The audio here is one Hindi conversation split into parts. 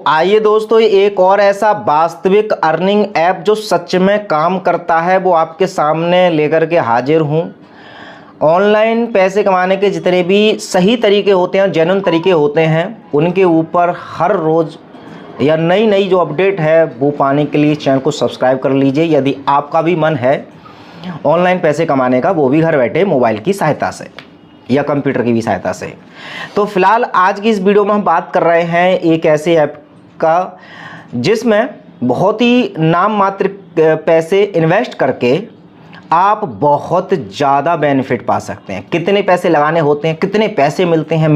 आइए दोस्तों, एक और ऐसा वास्तविक अर्निंग ऐप जो सच में काम करता है वो आपके सामने लेकर के हाजिर हूँ। ऑनलाइन पैसे कमाने के जितने भी सही तरीके होते हैं, जेन्युइन तरीके होते हैं, उनके ऊपर हर रोज़ या नई नई जो अपडेट है वो पाने के लिए चैनल को सब्सक्राइब कर लीजिए। यदि आपका भी मन है ऑनलाइन पैसे कमाने का, वो भी घर बैठे मोबाइल की सहायता से या कंप्यूटर की भी सहायता से। तो फिलहाल आज की इस वीडियो में हम बात कर रहे हैं एक ऐसे ऐप का जिसमें बहुत ही नाम मात्र पैसे इन्वेस्ट करके आप बहुत ज़्यादा बेनिफिट पा सकते हैं। कितने पैसे लगाने होते हैं, कितने पैसे मिलते हैं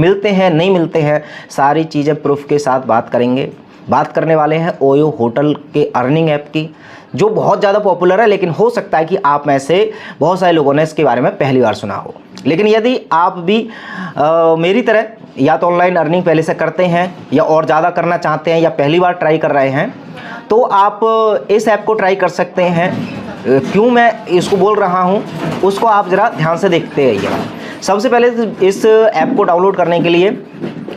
नहीं मिलते हैं, सारी चीज़ें प्रूफ के साथ बात करेंगे। बात करने वाले हैं ओयो होटल के अर्निंग ऐप की, जो बहुत ज़्यादा पॉपुलर है, लेकिन हो सकता है कि आप में से बहुत सारे लोगों ने इसके बारे में पहली बार सुना हो। लेकिन यदि आप भी मेरी तरह या तो ऑनलाइन अर्निंग पहले से करते हैं या और ज़्यादा करना चाहते हैं या पहली बार ट्राई कर रहे हैं, तो आप इस ऐप को ट्राई कर सकते हैं। क्यों मैं इसको बोल रहा हूँ उसको आप ज़रा ध्यान से देखते रहिएगा। सबसे पहले इस ऐप को डाउनलोड करने के लिए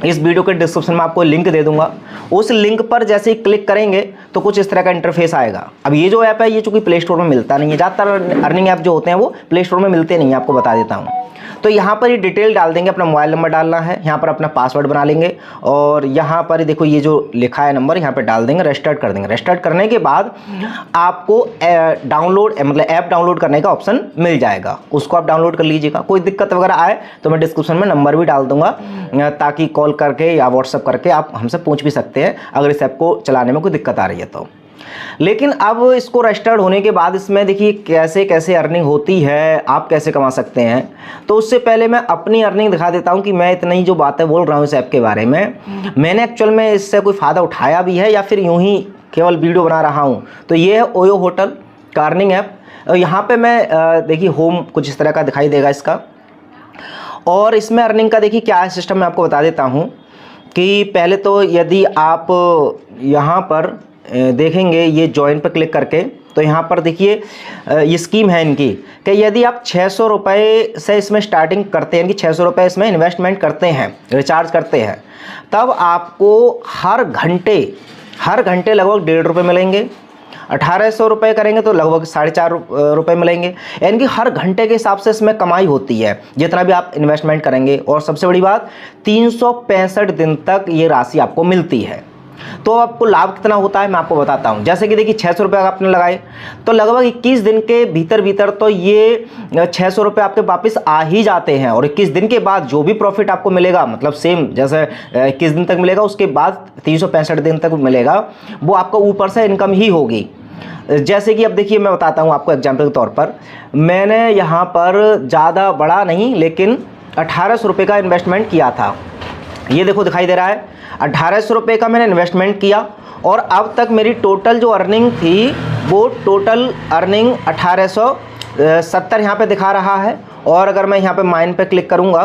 इस वीडियो के डिस्क्रिप्शन में आपको लिंक दे दूंगा। उस लिंक पर जैसे ही क्लिक करेंगे तो कुछ इस तरह का इंटरफेस आएगा। अब ये जो ऐप है ये चूँकि प्ले स्टोर में मिलता नहीं है, ज़्यादातर अर्निंग ऐप जो होते हैं वो प्ले स्टोर में मिलते नहीं हैं, आपको बता देता हूँ। तो यहाँ पर ये डिटेल डाल देंगे, अपना मोबाइल नंबर डालना है, यहाँ पर अपना पासवर्ड बना लेंगे और यहाँ पर देखो ये जो लिखा है नंबर यहाँ पर डाल देंगे, रजिस्टर्ड कर देंगे। रजिस्टर्ड करने के बाद आपको डाउनलोड मतलब ऐप डाउनलोड करने का ऑप्शन मिल जाएगा, उसको आप डाउनलोड कर लीजिएगा। कोई दिक्कत वगैरह आए तो मैं डिस्क्रिप्शन में नंबर भी डाल दूंगा, ताकि कॉल करके या व्हाट्सअप करके आप हमसे पूछ भी सकते हैं अगर इस ऐप को चलाने में कोई दिक्कत आ रही है तो। लेकिन अब इसको रजिस्टर्ड होने के बाद इसमें देखिए कैसे कैसे अर्निंग होती है, आप कैसे कमा सकते हैं। तो उससे पहले मैं अपनी अर्निंग दिखा देता हूं कि मैं इतनी जो बातें बोल रहा हूं इस ऐप के बारे में, मैंने एक्चुअल में इससे कोई फ़ायदा उठाया भी है या फिर यूं ही केवल वीडियो बना रहा हूं। तो ये है ओयो होटल का अर्निंग ऐप। यहाँ पर मैं देखिए होम कुछ इस तरह का दिखाई देगा इसका, और इसमें अर्निंग का देखिए क्या है सिस्टम मैं आपको बता देता हूँ। कि पहले तो यदि आप यहाँ पर देखेंगे ये ज्वाइन पर क्लिक करके, तो यहाँ पर देखिए ये स्कीम है इनकी कि यदि आप 600 रुपये से इसमें स्टार्टिंग करते हैं कि 600 रुपये इसमें इन्वेस्टमेंट करते हैं, रिचार्ज करते हैं, तब आपको हर घंटे लगभग 1.5 रुपये मिलेंगे। 1800 रुपये करेंगे तो लगभग 4.5 रुपये मिलेंगे। यानी कि हर घंटे के हिसाब से इसमें कमाई होती है जितना भी आप इन्वेस्टमेंट करेंगे। और सबसे बड़ी बात 365 दिन तक ये राशि आपको मिलती है। तो आपको लाभ कितना होता है मैं आपको बताता हूं। जैसे कि देखिए 600 रुपये आपने लगाए तो लगभग 21 दिन के भीतर तो ये 600 रुपये आपके वापस आ ही जाते हैं। और 21 दिन के बाद जो भी प्रॉफिट आपको मिलेगा, मतलब सेम जैसे 21 दिन तक मिलेगा, उसके बाद 365 दिन तक मिलेगा, वो आपको ऊपर से इनकम ही होगी। जैसे कि अब देखिए मैं बताता हूँ आपको एग्जाम्पल के तौर पर, मैंने यहाँ पर ज़्यादा बड़ा नहीं लेकिन 1800 रुपये का इन्वेस्टमेंट किया था। ये देखो दिखाई दे रहा है 1800 रुपये का मैंने इन्वेस्टमेंट किया और अब तक मेरी टोटल जो अर्निंग थी वो टोटल अर्निंग 1870 यहाँ पे दिखा रहा है। और अगर मैं यहाँ पे माइन पे क्लिक करूँगा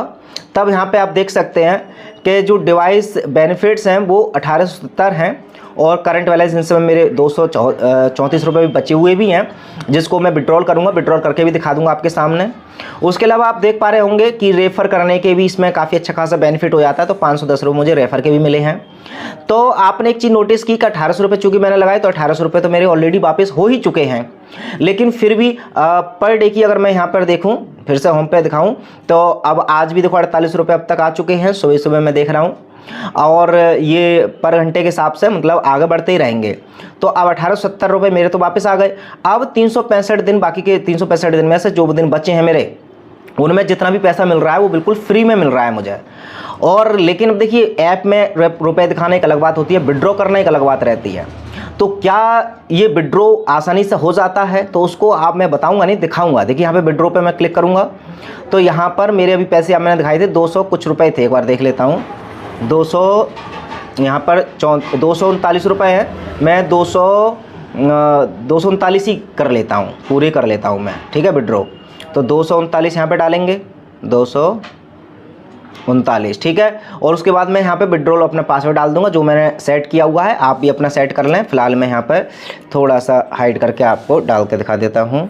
तब यहाँ पे आप देख सकते हैं कि जो डिवाइस बेनिफिट्स हैं वो 1870 हैं और करंट बैलेंस इन समय मेरे 234 रुपये भी बचे हुए भी हैं, जिसको मैं विड्रॉल करूँगा, विड्रॉल करके भी दिखा दूंगा आपके सामने। उसके अलावा आप देख पा रहे होंगे कि रेफ़र करने के भी इसमें काफ़ी अच्छा खासा बेनिफिट हो जाता है। तो 510 रुपये मुझे रेफ़र के भी मिले हैं। तो आपने एक चीज़ नोटिस की कि 1800 रुपये चूँकि मैंने लगाए तो 1800 रुपये तो मेरे ऑलरेडी वापस हो ही चुके हैं। लेकिन फिर भी पर डे की अगर मैं यहाँ पर देखूँ, फिर से होम पे दिखाऊँ, तो अब आज भी देखो 48 रुपये अब तक आ चुके हैं, सुबह सुबह मैं देख रहा हूँ। और ये पर घंटे के हिसाब से मतलब आगे बढ़ते ही रहेंगे। तो अब 1870 रुपये मेरे तो वापस आ गए। अब 365 दिन, बाकी के 365 दिन में से जो दिन बचे हैं मेरे, उनमें जितना भी पैसा मिल रहा है वो बिल्कुल फ्री में मिल रहा है मुझे। और लेकिन अब देखिए ऐप में रुपए दिखाने एक अलग बात होती है, विड्रॉ करना एक अलग बात रहती है। तो क्या ये विड्रॉ आसानी से हो जाता है? तो उसको आप मैं बताऊंगा नहीं, दिखाऊंगा। देखिए यहाँ पे विड्रॉ पे मैं क्लिक करूँगा तो यहाँ पर मेरे अभी पैसे मैंने दिखाए थे 200 कुछ रुपये थे। एक बार देख लेता हूँ, 200 यहाँ पर 239 रुपये है। मैं 239 ही कर लेता हूँ, पूरे कर लेता हूँ मैं, ठीक है। विड्रॉ तो 239 यहाँ पे डालेंगे, 239, ठीक है। और उसके बाद मैं यहाँ पे विड्रॉल अपना पासवर्ड डाल दूंगा जो मैंने सेट किया हुआ है। आप भी अपना सेट कर लें। फिलहाल मैं यहाँ पर थोड़ा सा हाइड करके आपको डाल के दिखा देता हूँ।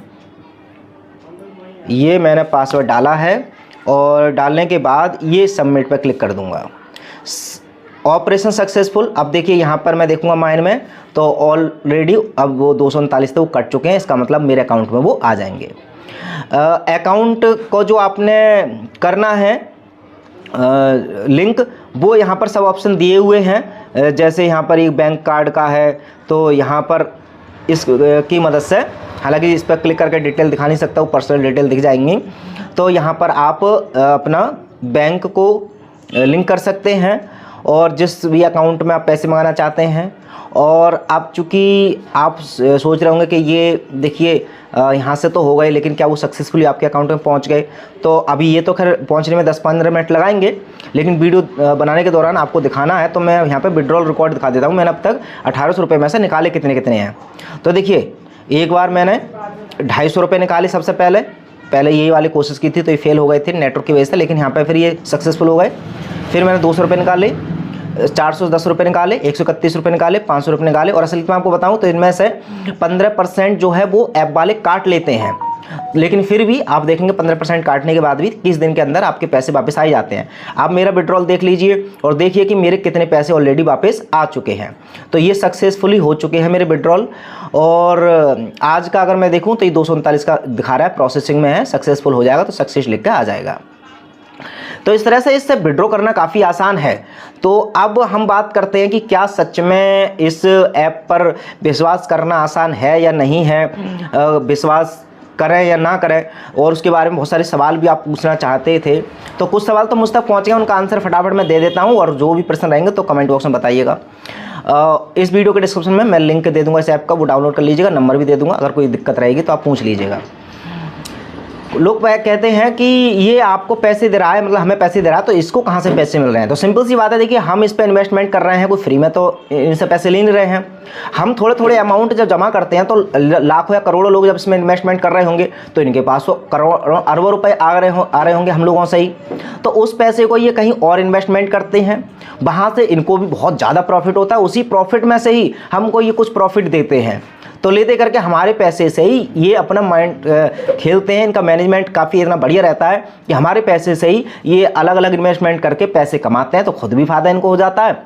ये मैंने पासवर्ड डाला है और डालने के बाद ये सबमिट पर क्लिक कर दूँगा। Operation successful. अब देखिए यहाँ पर मैं देखूंगा माइन में, तो ऑलरेडी अब वो 239 थे वो कट चुके हैं, इसका मतलब मेरे अकाउंट में वो आ जाएंगे। अकाउंट को जो आपने करना है लिंक, वो यहाँ पर सब ऑप्शन दिए हुए हैं। जैसे यहाँ पर एक बैंक कार्ड का है, तो यहाँ पर इस की मदद से, हालांकि इस पर क्लिक करके डिटेल दिखा नहीं सकता हूँ, पर्सनल डिटेल दिख जाएंगी। तो यहाँ पर आप अपना बैंक को लिंक कर सकते हैं और जिस भी अकाउंट में आप पैसे मंगाना चाहते हैं। और आप चूँकि आप सोच रहे होंगे कि ये देखिए यहाँ से तो हो गए, लेकिन क्या वो सक्सेसफुली आपके अकाउंट में पहुँच गए? तो अभी ये तो खैर पहुँचने में 10-15 मिनट लगाएंगे, लेकिन वीडियो बनाने के दौरान आपको दिखाना है। तो मैं यहाँ पे विड्रॉल रिकॉर्ड दिखा देता हूँ, मैंने अब तक 1800 रुपये में से निकाले कितने कितने हैं। तो देखिए एक बार मैंने 250 रुपये निकाले सबसे पहले यही वाली कोशिश की थी, तो ये फेल हो गए थे नेटवर्क की वजह से, लेकिन यहाँ पे फिर ये सक्सेसफुल हो गए। फिर मैंने 200 रुपये निकाले, 410 रुपये निकाले, 131 रुपये निकाले, 500 रुपये निकाले। और असल में आपको बताऊं तो इनमें से 15% जो है वो ऐप वाले काट लेते हैं, लेकिन फिर भी आप देखेंगे 15% काटने के बाद भी 30 दिन के अंदर आपके पैसे वापस आ जाते हैं। आप मेरा विड्रॉल देख लीजिए और देखिए कि मेरे कितने पैसे ऑलरेडी वापस आ चुके हैं। तो ये सक्सेसफुली हो चुके हैं मेरे विड्रॉल। और आज का अगर मैं देखूं तो ये 239 का दिखा रहा है, प्रोसेसिंग में है, सक्सेसफुल हो जाएगा तो सक्सेस लिख के आ जाएगा। तो इस तरह से इससे विड्रॉ करना काफ़ी आसान है। तो अब हम बात करते हैं कि क्या सच में इस ऐप पर विश्वास करना आसान है या नहीं है, विश्वास करें या ना करें, और उसके बारे में बहुत सारे सवाल भी आप पूछना चाहते थे। तो कुछ सवाल तो मुझ तक पहुँचे हैं, उनका आंसर फटाफट मैं दे देता हूँ, और जो भी प्रश्न रहेंगे तो कमेंट बॉक्स में बताइएगा। इस वीडियो के डिस्क्रिप्शन में मैं लिंक दे दूँगा इस ऐप का, वो डाउनलोड कर लीजिएगा, नंबर भी दे दूँगा, अगर कोई दिक्कत रहेगी तो आप पूछ लीजिएगा। लोग कहते हैं कि ये आपको पैसे दे रहा है, मतलब हमें पैसे दे रहा है, तो इसको कहाँ से पैसे मिल रहे हैं? तो सिंपल सी बात है, देखिए हम इस पे इन्वेस्टमेंट कर रहे हैं, कोई फ्री में तो इनसे पैसे ले नहीं रहे हैं। हम थोड़े थोड़े अमाउंट जब जमा करते हैं तो लाखों या करोड़ों लोग जब इसमें इन्वेस्टमेंट कर रहे होंगे तो इनके पास तो करोड़ों अरबों रुपए आ रहे होंगे हम लोगों से ही। तो उस पैसे को ये कहीं और इन्वेस्टमेंट करते हैं, वहाँ से इनको भी बहुत ज़्यादा प्रॉफिट होता है, उसी प्रॉफिट में से ही हमको ये कुछ प्रॉफिट देते हैं। तो लेते करके हमारे पैसे से ही ये अपना माइंड खेलते हैं। इनका मैनेजमेंट काफ़ी इतना बढ़िया रहता है कि हमारे पैसे से ही ये अलग अलग इन्वेस्टमेंट करके पैसे कमाते हैं, तो खुद भी फ़ायदा इनको हो जाता है,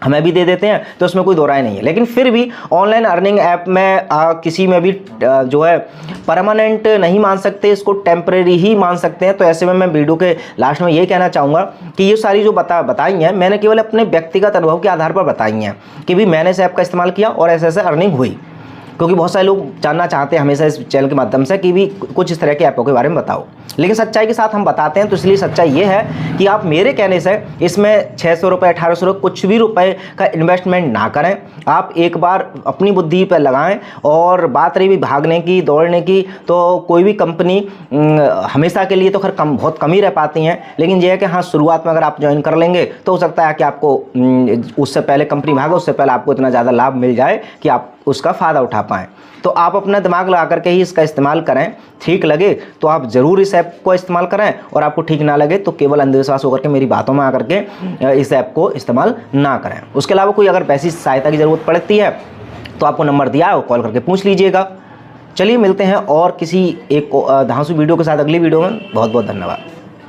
हमें भी दे देते हैं, तो उसमें कोई दो राय नहीं है। लेकिन फिर भी ऑनलाइन अर्निंग ऐप में किसी में भी जो है परमानेंट नहीं मान सकते, इसको टेम्परेरी ही मान सकते हैं। तो ऐसे में मैं वीडियो के लास्ट में ये कहना चाहूँगा कि ये सारी जो बताई हैं मैंने केवल अपने व्यक्तिगत अनुभव के आधार पर बताई हैं कि भी मैंने इस ऐप का इस्तेमाल किया और ऐसे ऐसे अर्निंग हुई। क्योंकि बहुत सारे लोग जानना चाहते हैं हमेशा इस चैनल के माध्यम से कि भी कुछ इस तरह के ऐपों के बारे में बताओ, लेकिन सच्चाई के साथ हम बताते हैं। तो इसलिए सच्चाई ये है कि आप मेरे कहने से इसमें 600 रुपये 1800 रुपये कुछ भी रुपए का इन्वेस्टमेंट ना करें। आप एक बार अपनी बुद्धि पर लगाएं। और बात रही भी भागने की, दौड़ने की, तो कोई भी कंपनी हमेशा के लिए तो खैर बहुत कम ही रह पाती हैं, लेकिन यह है कि हाँ शुरुआत में अगर आप ज्वाइन कर लेंगे तो हो सकता है कि आपको उससे पहले कंपनी भागे, उससे पहले आपको इतना ज़्यादा लाभ मिल जाए कि आप उसका फ़ायदा उठा पाएँ। तो आप अपना दिमाग लगा करके ही इसका इस्तेमाल करें। ठीक लगे तो आप ज़रूर इस ऐप को इस्तेमाल करें, और आपको ठीक ना लगे तो केवल अंधविश्वास होकर के मेरी बातों में आकर के इस ऐप को इस्तेमाल ना करें। उसके अलावा कोई अगर पैसी सहायता की ज़रूरत पड़ती है तो आपको नंबर दिया है, वो कॉल करके पूछ लीजिएगा। चलिए मिलते हैं और किसी एक धांसू वीडियो के साथ अगली वीडियो में। बहुत बहुत धन्यवाद।